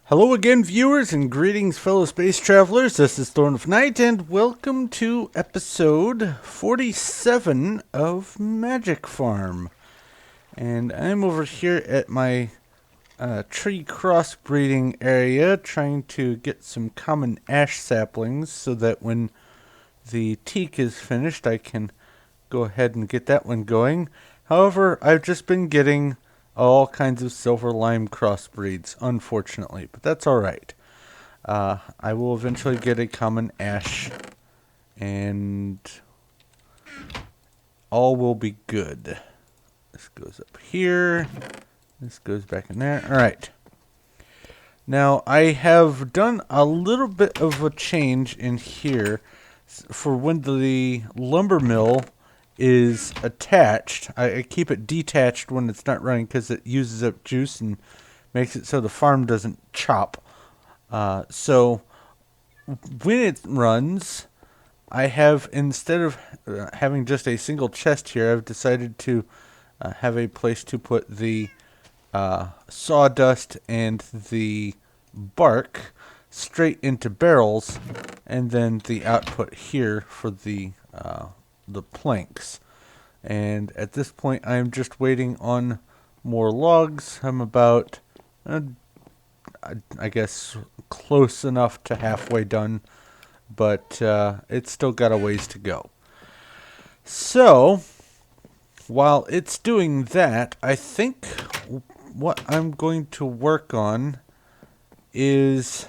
Hello again, viewers, and greetings, fellow space travelers. This is Thorn of Night, and welcome to episode 47 of Magic Farm. And I'm over here at my tree crossbreeding area, trying to get some common ash saplings so that when the teak is finished, I can go ahead and get that one going. However, I've just been getting all kinds of silver lime crossbreeds, unfortunately, but that's alright. I will eventually get a common ash, and all will be good. This goes up here. This goes back in there. Alright. Now, I have done a little bit of a change in here for when the Lumbermill is attached. I keep it detached when it's not running because it uses up juice and makes it so the farm doesn't chop. So when it runs, I have, instead of having just a single chest here, I've decided to have a place to put the sawdust and the bark straight into barrels, and then the output here for the planks. And at this point, I'm just waiting on more logs. I'm about, I guess, close enough to halfway done, but it's still got a ways to go. So, while it's doing that, I think what I'm going to work on is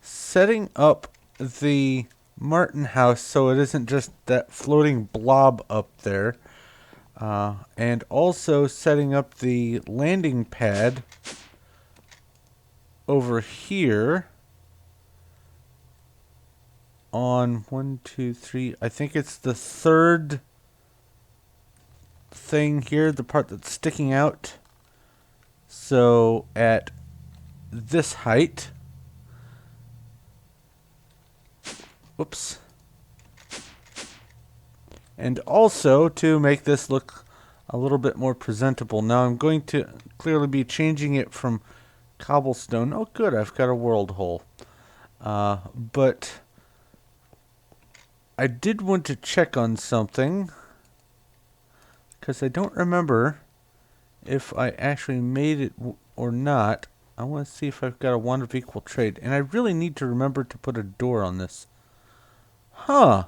setting up the Martin house so it isn't just that floating blob up there, and also setting up the landing pad over here on 1, 2, 3. I think it's the third thing here, the part that's sticking out. So at this height, whoops. And also to make this look a little bit more presentable. Now I'm going to clearly be changing it from cobblestone. Oh good, I've got a world hole. But I did want to check on something, because I don't remember if I actually made it or not. I want to see if I've got a wand of equal trade. And I really need to remember to put a door on this. Huh.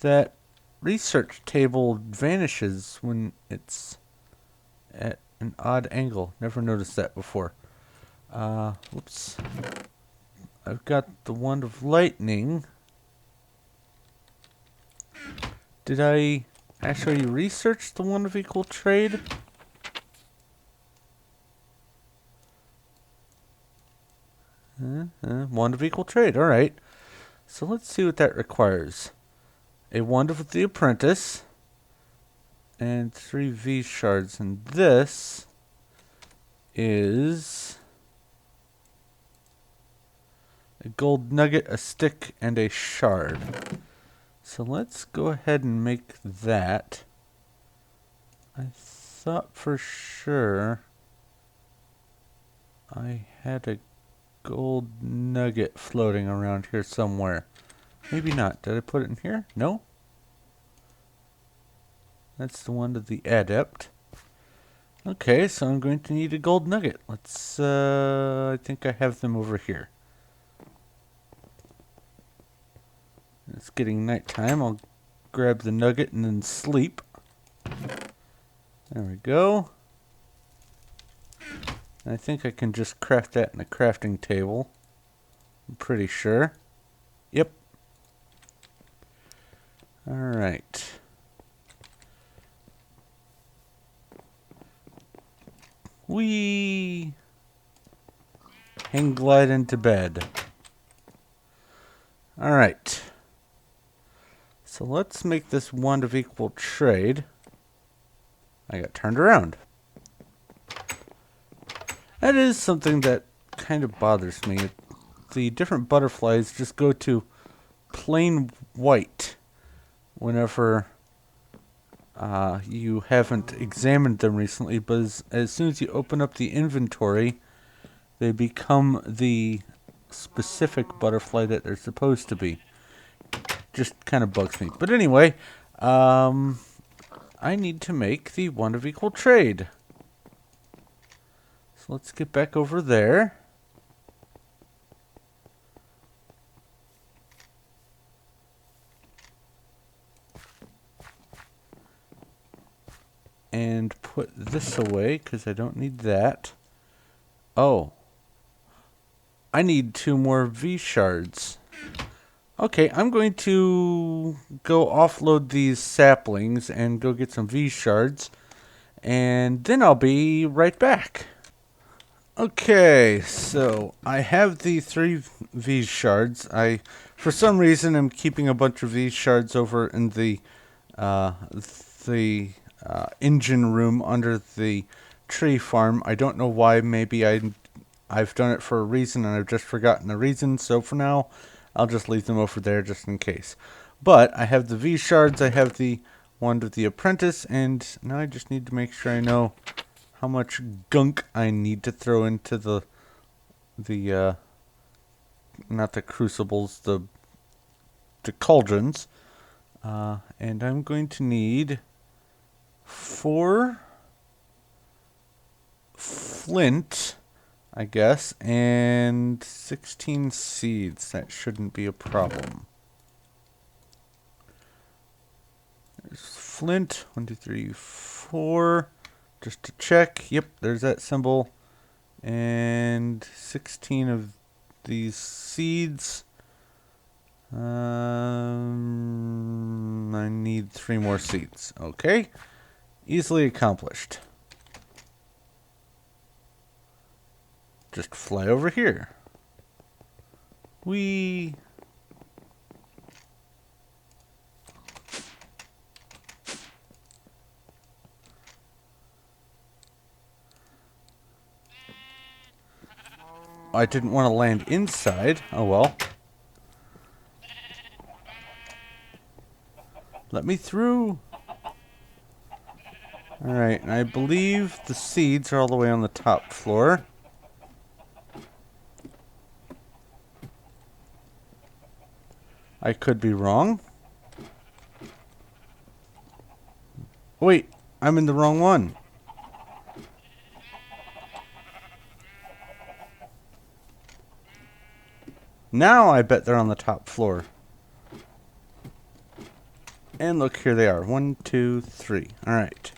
That research table vanishes when it's at an odd angle. Never noticed that before. Whoops. I've got the wand of lightning. Did I actually research the wand of equal trade? Wand of equal trade, alright. So let's see what that requires. A wand of the apprentice, and 3 V shards, and this is a gold nugget, a stick, and a shard. So let's go ahead and make that. I thought for sure I had a gold nugget floating around here somewhere. Maybe not. Did I put it in here? No. That's the one to the adept. Okay, so I'm going to need a gold nugget. Let's, I think I have them over here. It's getting nighttime. I'll grab the nugget and then sleep. There we go. I think I can just craft that in a crafting table. I'm pretty sure. Yep. Alright. Whee! Hang glide into bed. Alright. So let's make this wand of equal trade. I got turned around. That is something that kind of bothers me. The different butterflies just go to plain white whenever you haven't examined them recently, but as soon as you open up the inventory they become the specific butterfly that they're supposed to be. Just kind of bugs me. But anyway, I need to make the one of equal trade. So let's get back over there. And put this away because I don't need that. Oh. I need 2 more V shards. Okay, I'm going to go offload these saplings and go get some V shards. And then I'll be right back. Okay, so I have the 3 V shards. For some reason, I'm keeping a bunch of V shards over in the engine room under the tree farm. I don't know why. Maybe I've done it for a reason and I've just forgotten the reason. So for now, I'll just leave them over there just in case. But I have the V shards. I have the wand of the apprentice, and now I just need to make sure I know how much gunk I need to throw into the not the crucibles, the cauldrons. And I'm going to need 4 flint, I guess, and 16 seeds. That shouldn't be a problem. There's flint, 1, 2, 3, 4. Just to check. Yep, there's that symbol. And 16 of these seeds. I need 3 more seeds. Okay. Easily accomplished. Just fly over here. Whee! I didn't want to land inside. Oh well. Let me through. Alright, and I believe the seeds are all the way on the top floor. I could be wrong. Wait, I'm in the wrong one. Now I bet they're on the top floor. And look, here they are. 1, 2, 3. Alright.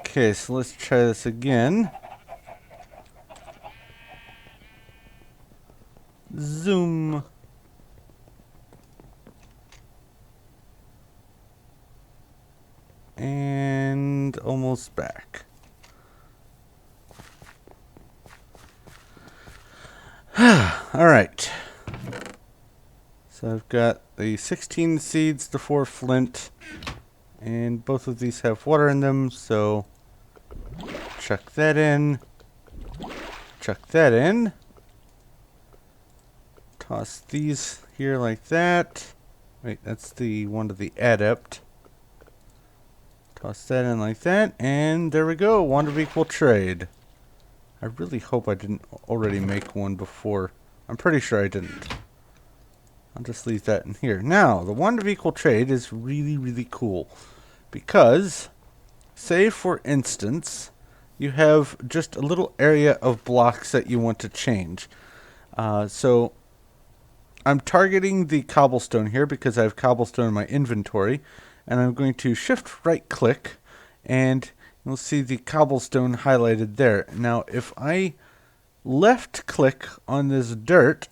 Okay, so let's try this again. Zoom. And almost back. Alright. So I've got the 16 seeds, the 4 flint, and both of these have water in them, so chuck that in. Chuck that in. Toss these here like that. Wait, that's the one to the adept. Toss that in like that, and there we go. Wand of equal trade. I really hope I didn't already make one before. I'm pretty sure I didn't. I'll just leave that in here. Now, the wand of equal trade is really, really cool. Because, say for instance, you have just a little area of blocks that you want to change. So, I'm targeting the cobblestone here because I have cobblestone in my inventory. And I'm going to shift right click, and you'll see the cobblestone highlighted there. Now, if I left click on this dirt,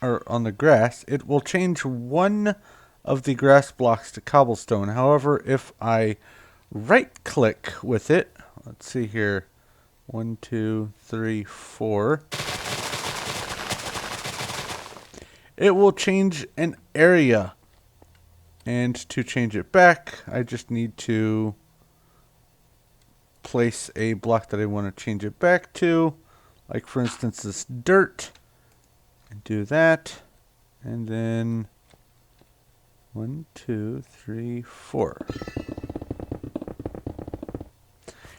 or on the grass, it will change one of the grass blocks to cobblestone. However, if I right click with it, let's see here, 1, 2, 3, 4, it will change an area. And to change it back, I just need to place a block that I want to change it back to. Like, for instance, this dirt. And do that. And then 1, 2, 3, 4.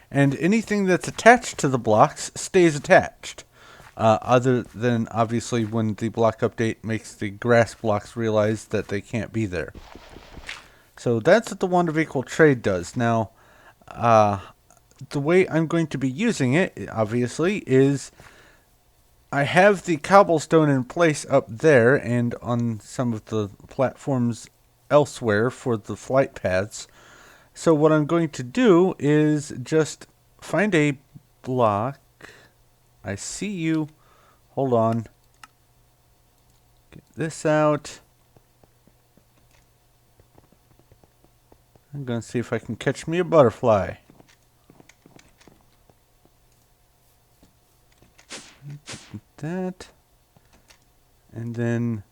And anything that's attached to the blocks stays attached. Other than, obviously, when the block update makes the grass blocks realize that they can't be there. So that's what the wand of equal trade does. Now, the way I'm going to be using it, obviously, is I have the cobblestone in place up there and on some of the platforms elsewhere for the flight paths. So what I'm going to do is just find a block. I see you. Hold on. Get this out. I'm going to see if I can catch me a butterfly. That. And then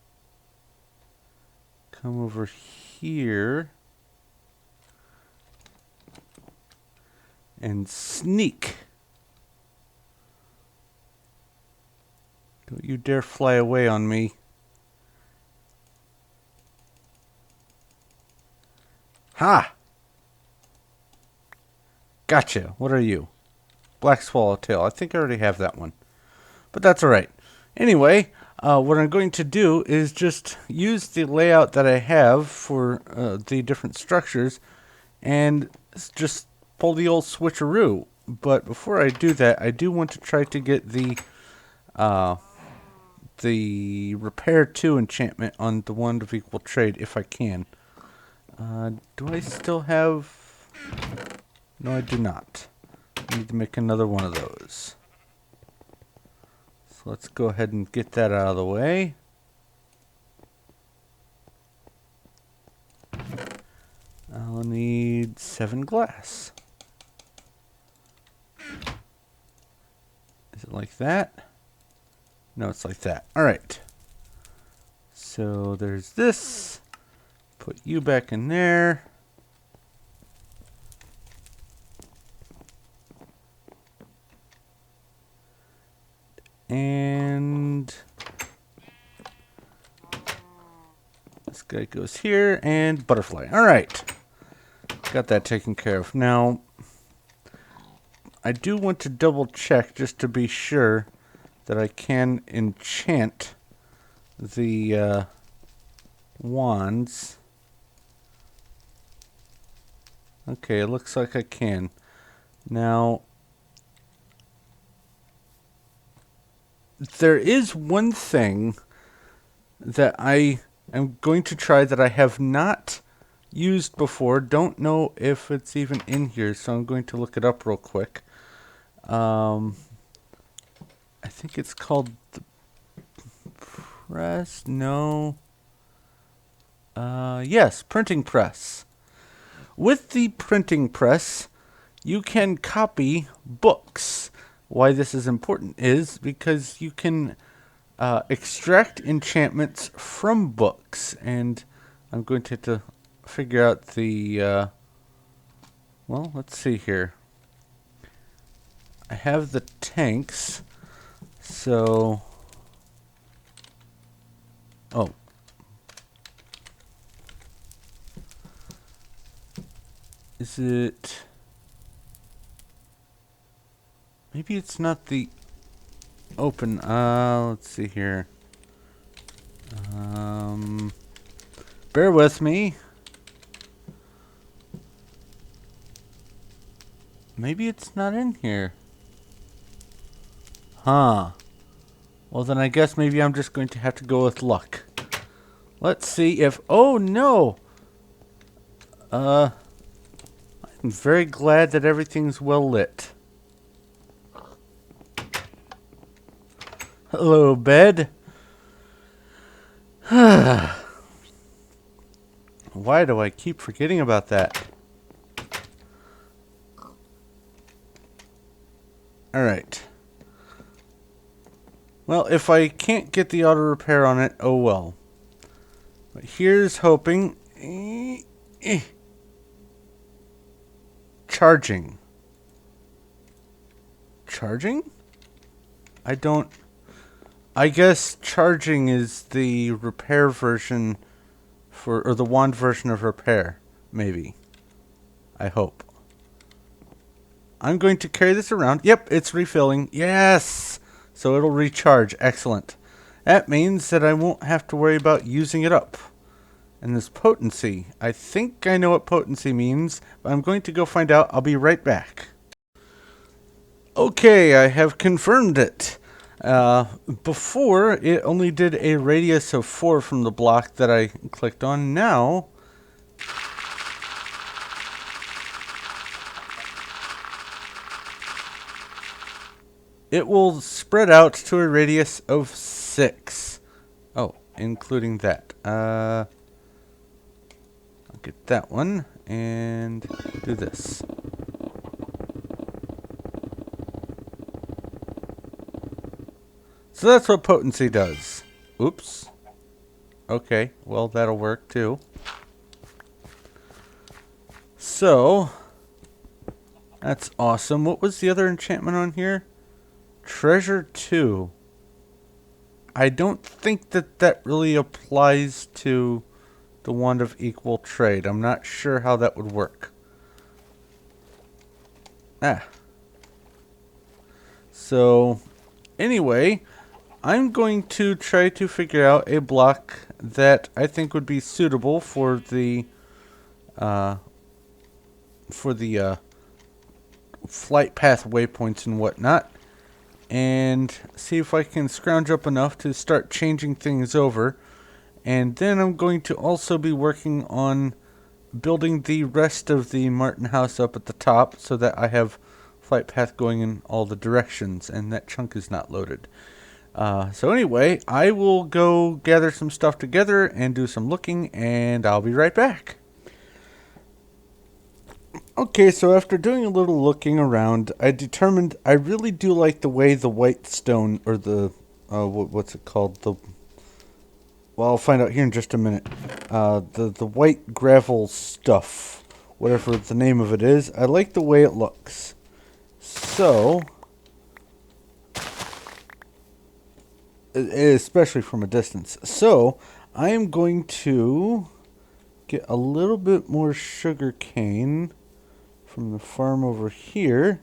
come over here and sneak. Don't you dare fly away on me. Ha! Gotcha. What are you? Black swallowtail. I think I already have that one. But that's alright. Anyway, what I'm going to do is just use the layout that I have for the different structures and just pull the old switcheroo. But before I do that, I do want to try to get the Repair 2 enchantment on the Wand of Equal Trade if I can. Do I still have... No, I do not. I need to make another one of those. So let's go ahead and get that out of the way. I'll need 7 glass. Is it like that? No, it's like that. Alright. So there's this. Put you back in there. And this guy goes here, and butterfly. Alright. Got that taken care of. Now, I do want to double check just to be sure that I can enchant the wands. Okay, it looks like I can. Now, there is one thing that I am going to try that I have not used before. Don't know if it's even in here, so I'm going to look it up real quick. I think it's called the press. No. Yes, printing press. With the printing press, you can copy books. Why this is important is because you can extract enchantments from books. And I'm going to have to figure out the... well, let's see here. I have the tanks, so... Oh. Is it... Maybe it's not the open... let's see here. Bear with me. Maybe it's not in here. Huh. Well, then I guess maybe I'm just going to have to go with luck. Let's see if... Oh, no! I'm very glad that everything's well lit. Hello, bed. Why do I keep forgetting about that? Alright. Well, if I can't get the auto repair on it, oh well. But here's hoping. Charging. Charging? I guess charging is the repair version or the wand version of repair, maybe. I hope. I'm going to carry this around. Yep, it's refilling. Yes! So it'll recharge. Excellent. That means that I won't have to worry about using it up. And this potency, I think I know what potency means, but I'm going to go find out. I'll be right back. Okay, I have confirmed it. Before, it only did a radius of 4 from the block that I clicked on. Now, it will spread out to a radius of 6. Oh, including that. I'll get that one and do this. So that's what potency does. Oops. Okay, well that'll work too. So, that's awesome. What was the other enchantment on here? Treasure 2. I don't think that really applies to the Wand of Equal Trade. I'm not sure how that would work. So, anyway, I'm going to try to figure out a block that I think would be suitable for the flight path waypoints and whatnot, and see if I can scrounge up enough to start changing things over. And then I'm going to also be working on building the rest of the Martin house up at the top so that I have flight path going in all the directions, and that chunk is not loaded. So anyway, I will go gather some stuff together and do some looking, and I'll be right back. Okay, so after doing a little looking around, I determined I really do like the way the white stone, or the, what's it called? Well, I'll find out here in just a minute. The white gravel stuff, whatever the name of it is, I like the way it looks. So, especially from a distance. So, I am going to get a little bit more sugar cane from the farm over here,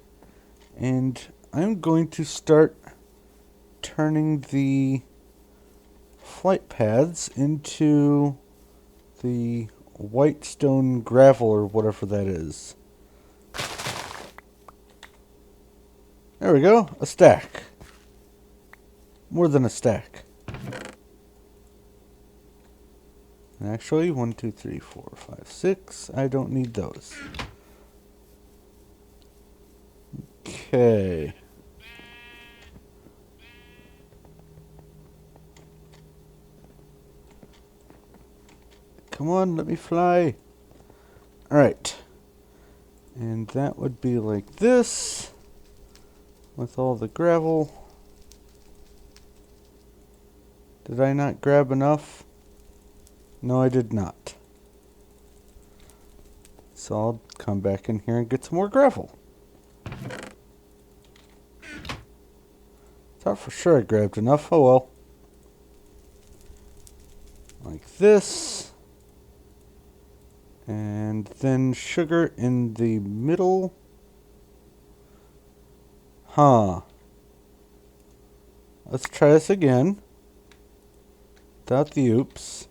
and I'm going to start turning the flight paths into the white stone gravel, or whatever that is. There we go, a stack. More than a stack. Actually, 1, 2, 3, 4, 5, 6. I don't need those. Okay. Come on, let me fly. Alright. And that would be like this, with all the gravel. Did I not grab enough? No, I did not. So I'll come back in here and get some more gravel. Thought for sure I grabbed enough. Oh well. Like this. And then sugar in the middle. Huh. Let's try this again. Without the oops.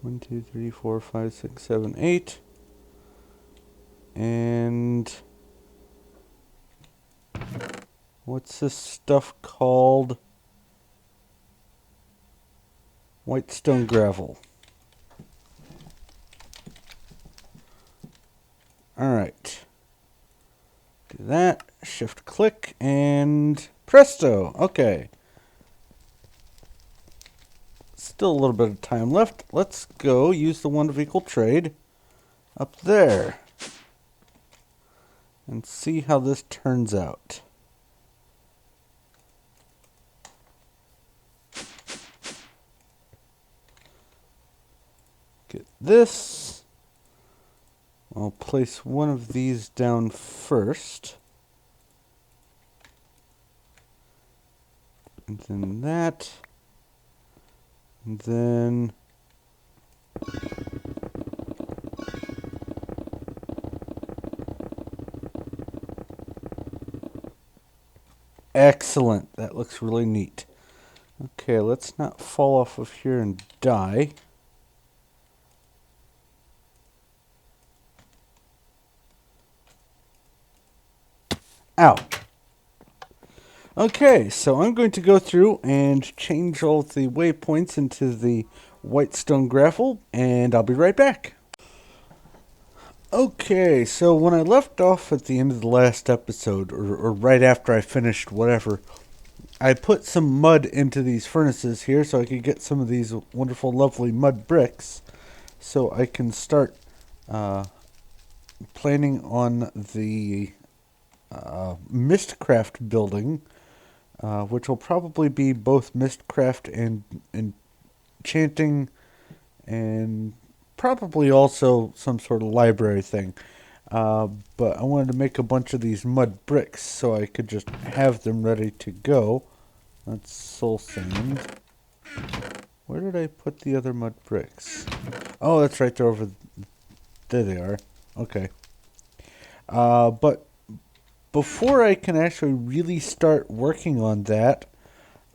One, 2, 3, 4, 5, 6, 7, 8. And what's this stuff called? White stone gravel. Alright. Do that. Shift click and presto. Okay. Still a little bit of time left. Let's go use the Wand of Equal Trade up there and see how this turns out. Get this. I'll place one of these down first. And then that. And then Excellent. That looks really neat. Okay, let's not fall off of here and die. Ow. Okay, so I'm going to go through and change all the waypoints into the white stone gravel, and I'll be right back. Okay, so when I left off at the end of the last episode, or right after I finished whatever, I put some mud into these furnaces here so I could get some of these wonderful, lovely mud bricks, so I can start planning on the Mistcraft building, which will probably be both Mistcraft and enchanting, and probably also some sort of library thing. But I wanted to make a bunch of these mud bricks so I could just have them ready to go. That's soul sand. Where did I put the other mud bricks? Oh, that's right there over there. They are. Okay. But before I can actually really start working on that,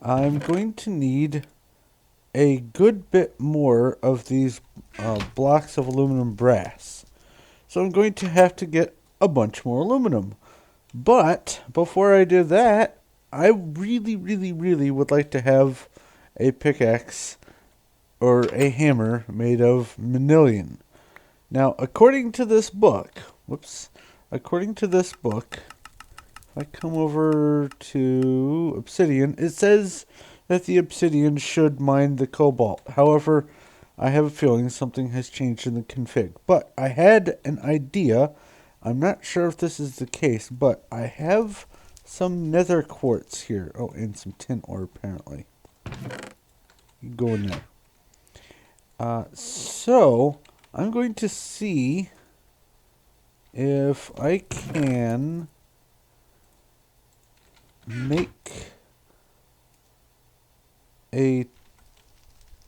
I'm going to need a good bit more of these blocks of aluminum brass. So I'm going to have to get a bunch more aluminum. But before I do that, I really, really, really would like to have a pickaxe or a hammer made of manilion. Now, according to this book, according to this book, if I come over to obsidian, it says that the obsidian should mine the cobalt. However, I have a feeling something has changed in the config. But I had an idea. I'm not sure if this is the case, but I have some nether quartz here. Oh, and some tin ore, apparently. You go in there. So, I'm going to see if I can make a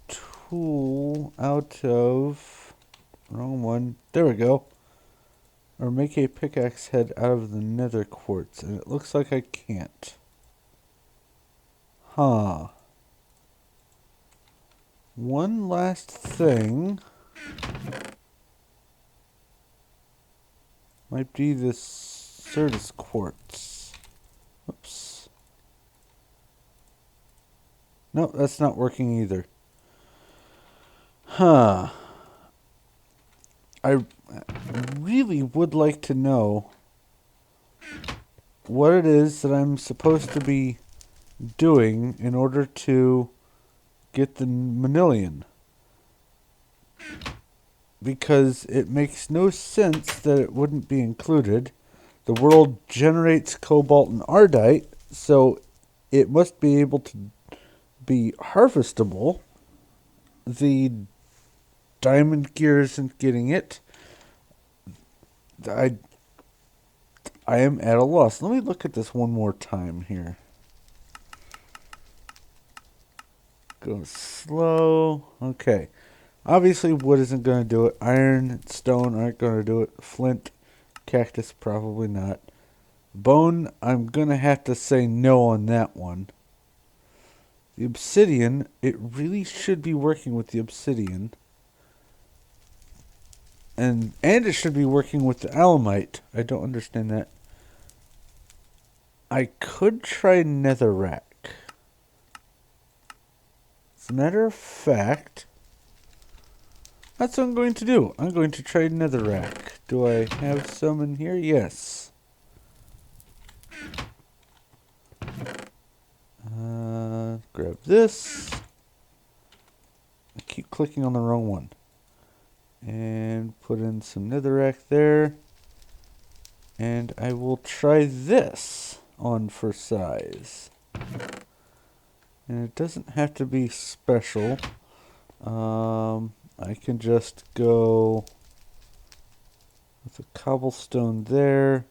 tool out of... Wrong one. There we go. Or make a pickaxe head out of the nether quartz. And it looks like I can't. Huh. One last thing. Might be this Certus quartz. Oops. No, that's not working either. Huh. I really would like to know what it is that I'm supposed to be doing in order to get the manilion. Because it makes no sense that it wouldn't be included. The world generates cobalt and ARDITE, so it must be able to be harvestable. The diamond gear isn't getting it. I am at a loss. Let me look at this one more time here. Go slow. Okay. Obviously wood isn't going to do it. Iron and stone aren't going to do it. Flint, cactus, probably not. Bone, I'm going to have to say no on that one. The obsidian, it really should be working with the obsidian. And it should be working with the alumite. I don't understand that. I could try netherrack. As a matter of fact, that's what I'm going to do. I'm going to try netherrack. Do I have some in here? Yes. Grab this. I keep clicking on the wrong one. And put in some netherrack there. And I will try this on for size. And it doesn't have to be special. I can just go with a cobblestone there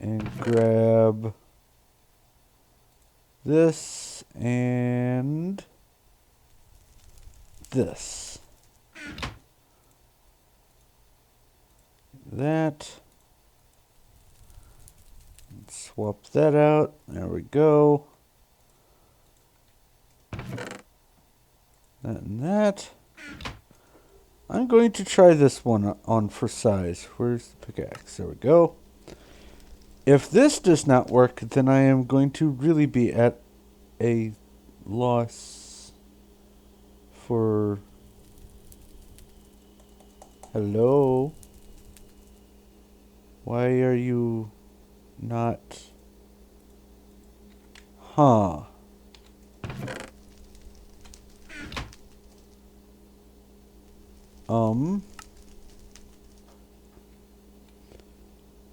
and grab this and this. That. swap that out. There we go. That and that. I'm going to try this one on for size. Where's the pickaxe? There we go. If this does not work, then I am going to really be at a loss for... Hello? Why are you not... Huh.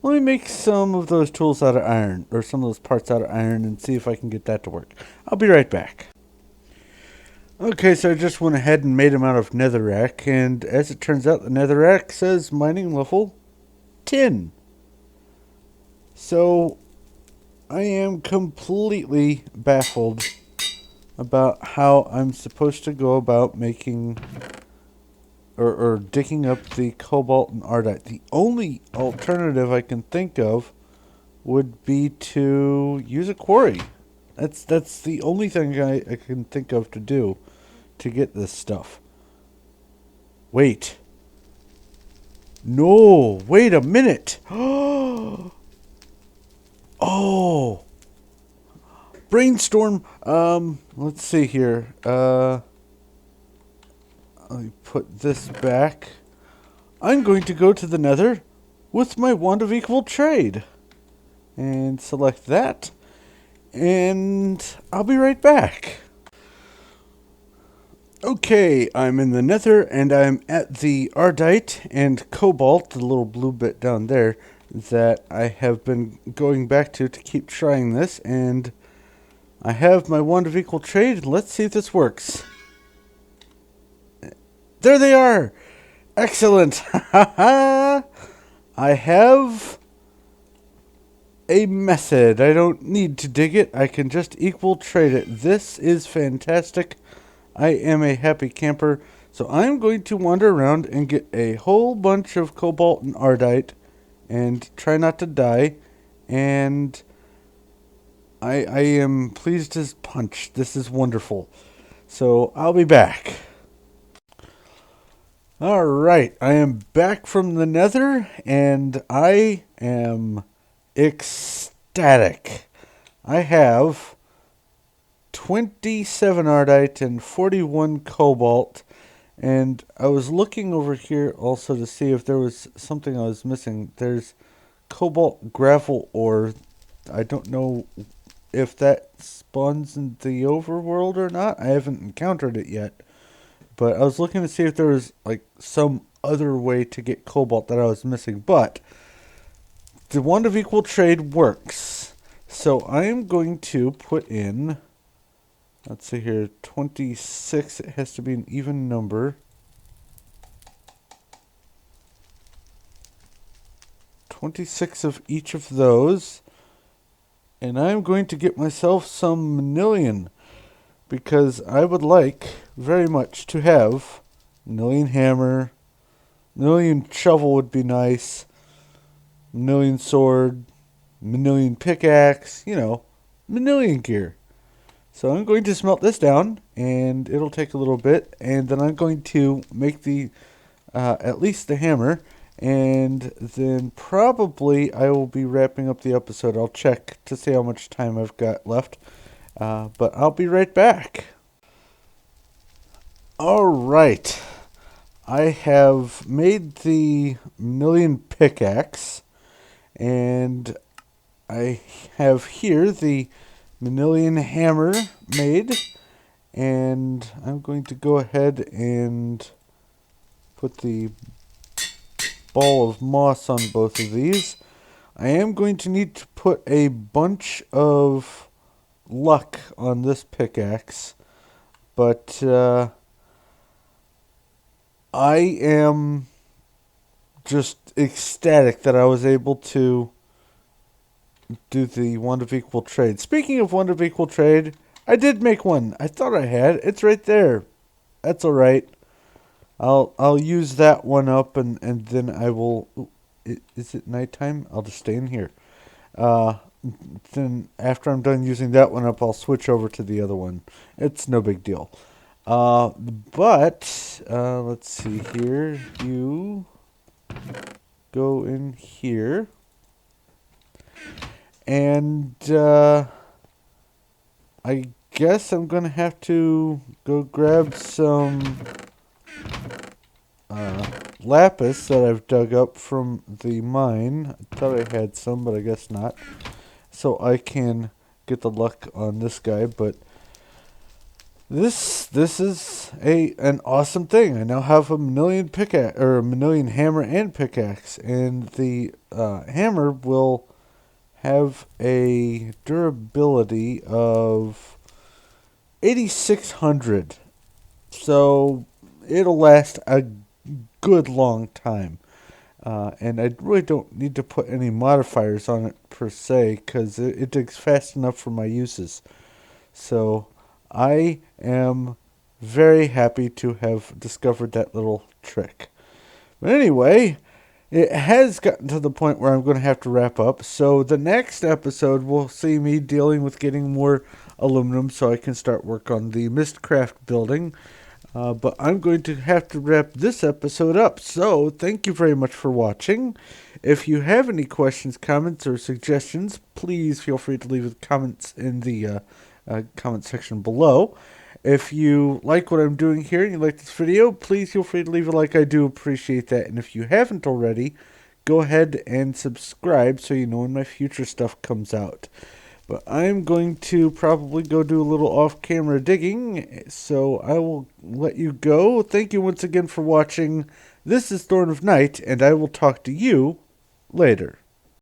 Let me make some of those tools out of iron, or some of those parts out of iron, and see if I can get that to work. I'll be right back. Okay, so I just went ahead and made them out of netherrack, and as it turns out, the netherrack says mining level 10. So, I am completely baffled about how I'm supposed to go about making... Or digging up the cobalt and ardite. The only alternative I can think of would be to use a quarry. That's the only thing I can think of to do to get this stuff. Wait. No, wait a minute. Oh. Brainstorm. Let's see here. Let me put this back. I'm going to go to the nether with my wand of equal trade. And select that. And I'll be right back. Okay, I'm in the nether and I'm at the ardite and cobalt, the little blue bit down there, that I have been going back to keep trying this. And I have my wand of equal trade. Let's see if this works. There they are! Excellent! I have a method. I don't need to dig it. I can just equal trade it. This is fantastic. I am a happy camper. So I'm going to wander around and get a whole bunch of cobalt and ardite and try not to die. And I am pleased as punch. This is wonderful. So I'll be back. Alright, I am back from the nether, and I am ecstatic. I have 27 ardite and 41 cobalt, and I was looking over here also to see if there was something I was missing. There's cobalt gravel ore. I don't know if that spawns in the overworld or not. I haven't encountered it yet. But I was looking to see if there was like some other way to get cobalt that I was missing. But the wand of equal trade works. So I am going to put in, let's see here, 26. It has to be an even number. 26 of each of those. And I'm going to get myself some manilion. Because I would like very much to have manilion hammer, manilion shovel would be nice, manilion sword, manilion pickaxe, you know, manilion gear. So I'm going to smelt this down, and it'll take a little bit, and then I'm going to make the at least the hammer, and then probably I will be wrapping up the episode. I'll check to see how much time I've got left. But I'll be right back. Alright. I have made the manilion pickaxe. And I have here the manilion hammer made. And I'm going to go ahead and put the ball of moss on both of these. I am going to need to put a bunch of luck on this pickaxe, but I am just ecstatic that I was able to do the wand of equal trade. Speaking of wand of equal trade, I did make one. I thought I had. It's right there. That's all right. I'll use that one up, and then I will. Is it nighttime? I'll just stay in here. then after I'm done using that one up, I'll switch over to the other one. It's no big deal. But let's see here. You go in here, and I guess I'm gonna have to go grab some lapis that I've dug up from the mine. I thought I had some, but I guess not. So I can get the luck on this guy, but this is an awesome thing. I now have a million pickaxe, or a million hammer and pickaxe, and the hammer will have a durability of 8600. So it'll last a good long time. And I really don't need to put any modifiers on it per se, because it digs fast enough for my uses. So I am very happy to have discovered that little trick. But anyway, it has gotten to the point where I'm going to have to wrap up. So the next episode will see me dealing with getting more aluminum so I can start work on the Mistcraft building. But I'm going to have to wrap this episode up. So thank you very much for watching. If you have any questions, comments, or suggestions, please feel free to leave comments in the comment section below. If you like what I'm doing here and you like this video, please feel free to leave a like. I do appreciate that. And if you haven't already, go ahead and subscribe so you know when my future stuff comes out. But I'm going to probably go do a little off-camera digging, so I will let you go. Thank you once again for watching. This is Thorn of Night, and I will talk to you later.